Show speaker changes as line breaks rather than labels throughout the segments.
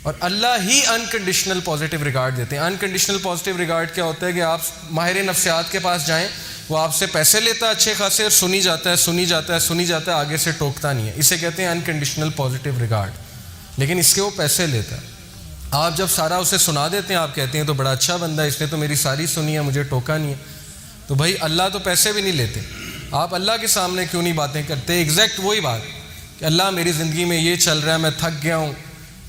اور اللہ ہی unconditional positive regard دیتے ہیں. انکنڈیشنل پازیٹیو ریگارڈ کیا ہوتا ہے کہ آپ ماہر نفسیات کے پاس جائیں, وہ آپ سے پیسے لیتا ہے اچھے خاصے اور سنی جاتا ہے, آگے سے ٹوکتا نہیں ہے. اسے کہتے ہیں انکنڈیشنل پازیٹیو ریگارڈ, لیکن اس کے وہ پیسے لیتا ہے. آپ جب سارا اسے سنا دیتے ہیں, آپ کہتے ہیں تو بڑا اچھا بندہ ہے, اس نے تو میری ساری سنی ہے, مجھے ٹوکا نہیں ہے. تو بھائی اللہ تو پیسے بھی نہیں لیتے, آپ اللہ کے سامنے کیوں نہیں باتیں کرتے؟ ایگزیکٹ وہی بات کہ اللہ میری زندگی میں یہ چل رہا ہے, میں تھک گیا ہوں,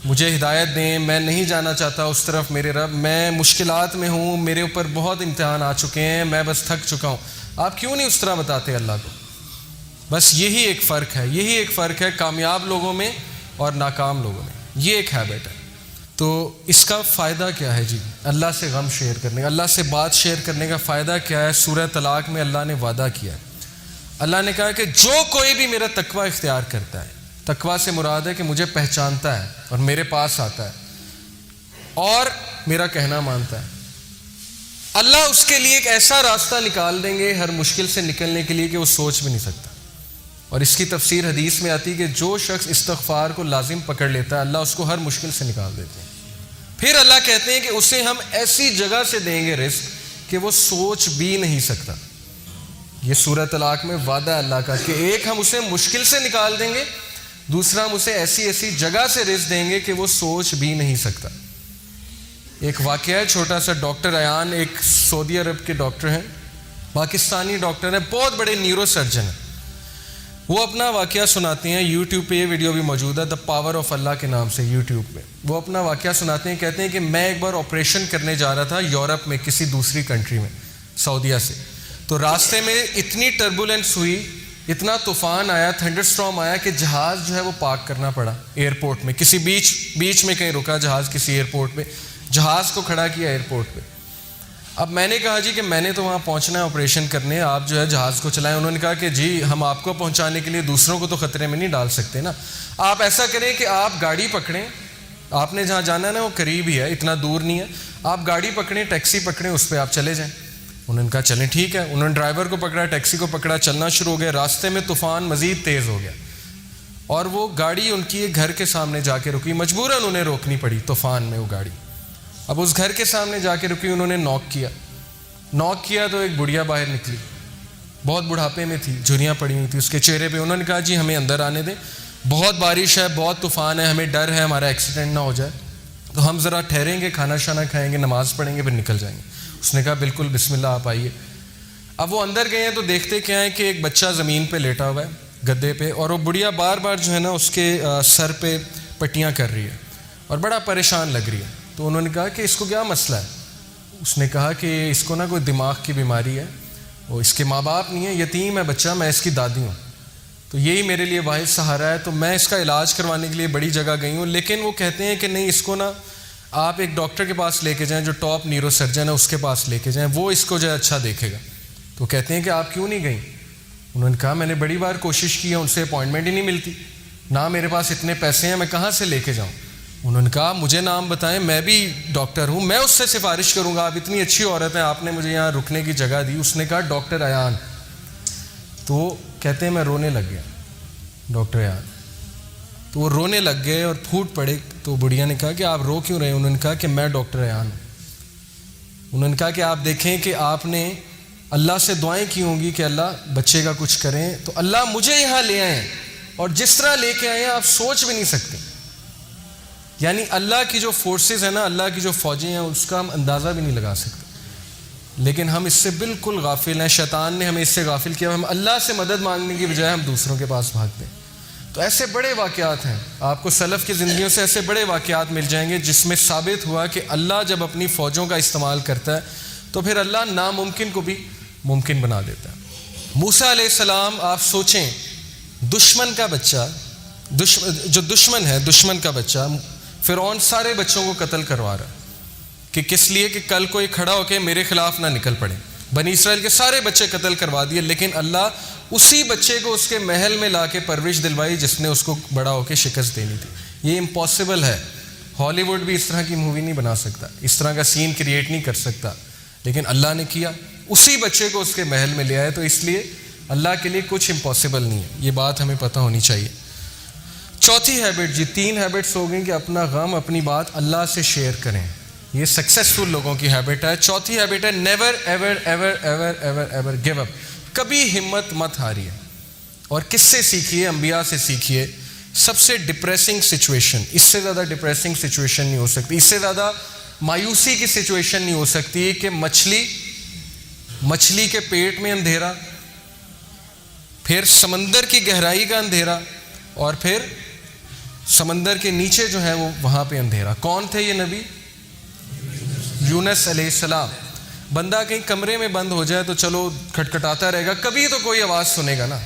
مجھے ہدایت دیں, میں نہیں جانا چاہتا اس طرف میرے رب, میں مشکلات میں ہوں, میرے اوپر بہت امتحان آ چکے ہیں, میں بس تھک چکا ہوں. آپ کیوں نہیں اس طرح بتاتے اللہ کو؟ بس یہی ایک فرق ہے کامیاب لوگوں میں اور ناکام لوگوں میں. یہ ایک ہیبٹ ہے. تو اس کا فائدہ کیا ہے جی؟ اللہ سے غم شیئر کرنے کا, اللہ سے بات شیئر کرنے کا فائدہ کیا ہے؟ سورہ طلاق میں اللہ نے وعدہ کیا ہے. اللہ نے کہا کہ جو کوئی بھی میرا تقوی اختیار کرتا ہے, تقوی سے مراد ہے کہ مجھے پہچانتا ہے اور میرے پاس آتا ہے اور میرا کہنا مانتا ہے, اللہ اس کے لیے ایک ایسا راستہ نکال دیں گے ہر مشکل سے نکلنے کے لیے کہ وہ سوچ بھی نہیں سکتا. اور اس کی تفسیر حدیث میں آتی ہے کہ جو شخص استغفار کو لازم پکڑ لیتا ہے, اللہ اس کو ہر مشکل سے نکال دیتے ہیں. پھر اللہ کہتے ہیں کہ اسے ہم ایسی جگہ سے دیں گے رزق کہ وہ سوچ بھی نہیں سکتا. یہ سورہ طلاق میں وعدہ ہے اللہ کا کہ ایک ہم اسے مشکل سے نکال دیں گے, دوسرا ہم اسے ایسی جگہ سے رزق دیں گے کہ وہ سوچ بھی نہیں سکتا. ایک واقعہ ہے چھوٹا سا. ڈاکٹر ایان ایک سعودی عرب کے ڈاکٹر ہیں, پاکستانی ڈاکٹر ہیں, بہت بڑے نیورو سرجن ہیں. وہ اپنا واقعہ سناتے ہیں, یوٹیوب پہ یہ ویڈیو بھی موجود ہے, دا پاور آف اللہ کے نام سے یوٹیوب پہ. وہ اپنا واقعہ سناتے ہیں, کہتے ہیں کہ میں ایک بار آپریشن کرنے جا رہا تھا یورپ میں, کسی دوسری کنٹری میں, سعودیہ سے. تو راستے میں اتنی ٹربولنس ہوئی, اتنا طوفان آیا, تھنڈر اسٹارم آیا کہ جہاز جو ہے وہ پارک کرنا پڑا ایئرپورٹ میں. کسی بیچ میں کہیں رکا جہاز, کسی ایئرپورٹ پہ جہاز کو کھڑا کیا ایئرپورٹ پہ. اب میں نے کہا جی کہ میں نے تو وہاں پہنچنا ہے آپریشن کرنے, آپ جو ہے جہاز کو چلائیں. انہوں نے کہا کہ جی ہم آپ کو پہنچانے کے لیے دوسروں کو تو خطرے میں نہیں ڈال سکتے نا, آپ ایسا کریں کہ آپ گاڑی پکڑیں, آپ نے جہاں جانا ہے نا وہ قریب ہی ہے, اتنا دور نہیں ہے, آپ گاڑی پکڑیں, ٹیکسی پکڑیں, اس پہ آپ چلے جائیں. انہوں نے کہا چلیں ٹھیک ہے. انہوں نے ڈرائیور کو پکڑا, ٹیکسی کو پکڑا, چلنا شروع ہو گیا. راستے میں طوفان مزید تیز ہو گیا اور وہ گاڑی ان کی ایک گھر کے سامنے جا کے رکی, مجبوراً انہیں روکنی پڑی طوفان میں وہ گاڑی. اب اس گھر کے سامنے جا کے رکی, انہوں نے نوک کیا تو ایک بڑھیا باہر نکلی, بہت بڑھاپے میں تھی, جھریاں پڑی ہوئی تھی اس کے چہرے پہ. انہوں نے کہا جی ہمیں اندر آنے دیں, بہت بارش ہے, بہت طوفان ہے, ہمیں ڈر ہے ہمارا ایکسیڈنٹ نہ ہو جائے, تو ہم ذرا ٹھہریں گے, کھانا شانا کھائیں گے, نماز پڑھیں گے, پھر نکل جائیں گے. اس نے کہا بالکل بسم اللہ آپ آئیے. اب وہ اندر گئے ہیں تو دیکھتے کیا ہے کہ ایک بچہ زمین پہ لیٹا ہوا ہے گدے پہ, اور وہ بڑھیا بار بار جو ہے نا اس کے سر پہ پٹیاں کر رہی ہے اور بڑا پریشان لگ رہی ہے. تو انہوں نے کہا کہ اس کو کیا مسئلہ ہے؟ اس نے کہا کہ اس کو نا کوئی دماغ کی بیماری ہے, وہ اس کے ماں باپ نہیں ہے, یتیم ہے بچہ, میں اس کی دادی ہوں, تو یہی میرے لیے واحد سہارا ہے, تو میں اس کا علاج کروانے کے لیے بڑی جگہ گئی ہوں. لیکن وہ کہتے ہیں کہ نہیں, اس کو نا آپ ایک ڈاکٹر کے پاس لے کے جائیں جو ٹاپ نیورو سرجن ہے, اس کے پاس لے کے جائیں, وہ اس کو جو ہے اچھا دیکھے گا. تو کہتے ہیں کہ آپ کیوں نہیں گئیں؟ انہوں نے کہا میں نے بڑی بار کوشش کی ہے, ان سے اپوائنٹمنٹ ہی نہیں ملتی, نہ میرے پاس اتنے پیسے ہیں, میں کہاں سے لے کے جاؤں. انہوں نے کہا مجھے نام بتائیں, میں بھی ڈاکٹر ہوں, میں اس سے سفارش کروں گا, آپ اتنی اچھی عورت ہیں, آپ نے مجھے یہاں رکنے کی جگہ دی. اس نے کہا ڈاکٹر ایان. تو کہتے ہیں میں رونے لگ گیا, ڈاکٹر ایان. تو وہ رونے لگ گئے اور پھوٹ پڑے. تو بڑھیا نے کہا کہ آپ رو کیوں رہے ہیں؟ انہوں نے کہا کہ میں ڈاکٹر ایان ہوں. انہوں نے کہا کہ آپ دیکھیں کہ آپ نے اللہ سے دعائیں کی ہوں گی کہ اللہ بچے کا کچھ کریں, تو اللہ مجھے یہاں لے آئے, اور جس طرح لے کے آئے ہیں آپ سوچ بھی نہیں سکتے. یعنی اللہ کی جو فورسز ہیں نا, اللہ کی جو فوجیں ہیں, اس کا ہم اندازہ بھی نہیں لگا سکتے. لیکن ہم اس سے بالکل غافل ہیں, شیطان نے ہمیں اس سے غافل کیا. ہم اللہ سے مدد مانگنے کی بجائے ہم دوسروں کے پاس بھاگتے ہیں. تو ایسے بڑے واقعات ہیں, آپ کو سلف کی زندگیوں سے ایسے بڑے واقعات مل جائیں گے جس میں ثابت ہوا کہ اللہ جب اپنی فوجوں کا استعمال کرتا ہے تو پھر اللہ ناممکن کو بھی ممکن بنا دیتا ہے. موسیٰ علیہ السلام, آپ سوچیں, دشمن کا بچہ, جو دشمن ہے, دشمن کا بچہ, فرعون سارے بچوں کو قتل کروا رہا ہے کہ کس لیے کہ کل کوئی کھڑا ہو کے میرے خلاف نہ نکل پڑے. بنی اسرائیل کے سارے بچے قتل کروا دیے, لیکن اللہ اسی بچے کو اس کے محل میں لا کے پرورش دلوائی جس نے اس کو بڑا ہو کے شکست دینی تھی. یہ امپاسبل ہے, ہالی ووڈ بھی اس طرح کی مووی نہیں بنا سکتا, اس طرح کا سین کریٹ نہیں کر سکتا, لیکن اللہ نے کیا, اسی بچے کو اس کے محل میں لے آئے. تو اس لیے اللہ کے لیے کچھ امپاسبل نہیں ہے, یہ بات ہمیں پتہ ہونی چاہیے. چوتھی ہیبٹ جی، 3 ہیبٹس ہو گئیں کہ اپنا غم اپنی بات اللہ سے شیئر کریں، یہ سکسیسفل لوگوں کی ہیبٹ ہے۔ چوتھی ہیبٹ ہے never ever ever ever ever ever give up, کبھی ہمت مت ہاریے۔ اور کس سے سیکھیے؟ انبیاء سے سیکھیے۔ سب سے ڈپریسنگ سچویشن، اس سے زیادہ ڈپریسنگ سچویشن نہیں ہو سکتی، اس سے زیادہ مایوسی کی سچویشن نہیں ہو سکتی کہ مچھلی کے پیٹ میں اندھیرا، پھر سمندر کی گہرائی کا اندھیرا، اور پھر سمندر کے نیچے جو ہے وہ وہاں پہ اندھیرا۔ کون تھے یہ نبی؟ یونس علیہ السلام۔ بندہ کہیں کمرے میں بند ہو جائے تو چلو کھٹکھٹاتا رہے گا، کبھی تو کوئی آواز سنے گا نا،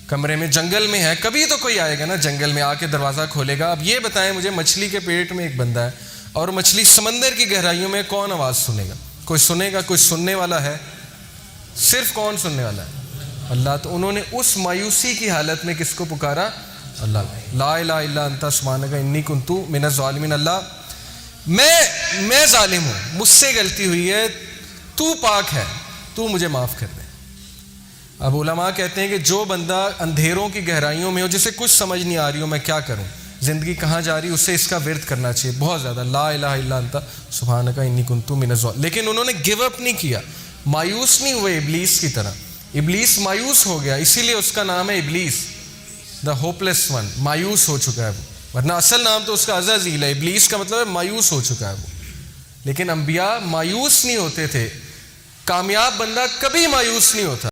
کمرے میں جنگل میں ہے کبھی تو کوئی آئے گا نا، جنگل میں آ کے دروازہ کھولے گا۔ اب یہ بتائیں مجھے، مچھلی کے پیٹ میں ایک بندہ ہے اور مچھلی سمندر کی گہرائیوں میں، کون آواز سنے گا؟ کوئی سنے گا؟ کوئی سننے والا ہے؟ صرف کون سننے والا ہے؟ اللہ۔ تو انہوں نے اس مایوسی کی حالت میں کس کو پکارا؟ اللہ۔ لا الہ الا انت سبحانک انی کنت من الظالمین۔ اللہ میں ظالم ہوں، مجھ سے غلطی ہوئی ہے، تو پاک ہے، تو مجھے معاف کر دے۔ اب علماء کہتے ہیں کہ جو بندہ اندھیروں کی گہرائیوں میں ہو، جسے کچھ سمجھ نہیں آ رہی ہو میں کیا کروں، زندگی کہاں جا رہی، اسے اس کا ورد کرنا چاہیے بہت زیادہ، لا الہ الا انت سبحانک انی کنت من الظالمین۔ لیکن انہوں نے گیو اپ نہیں کیا، مایوس نہیں ہوئے ابلیس کی طرح۔ ابلیس مایوس ہو گیا، اسی لیے اس کا نام ہے ابلیس، دا ہوپ لیس ون، مایوس ہو چکا ہے وہ، ورنہ اصل نام تو اس کا عزازیل ہے۔ ابلیس کا مطلب ہے مایوس ہو چکا ہے وہ۔ لیکن انبیاء مایوس نہیں ہوتے تھے، کامیاب بندہ کبھی مایوس نہیں ہوتا۔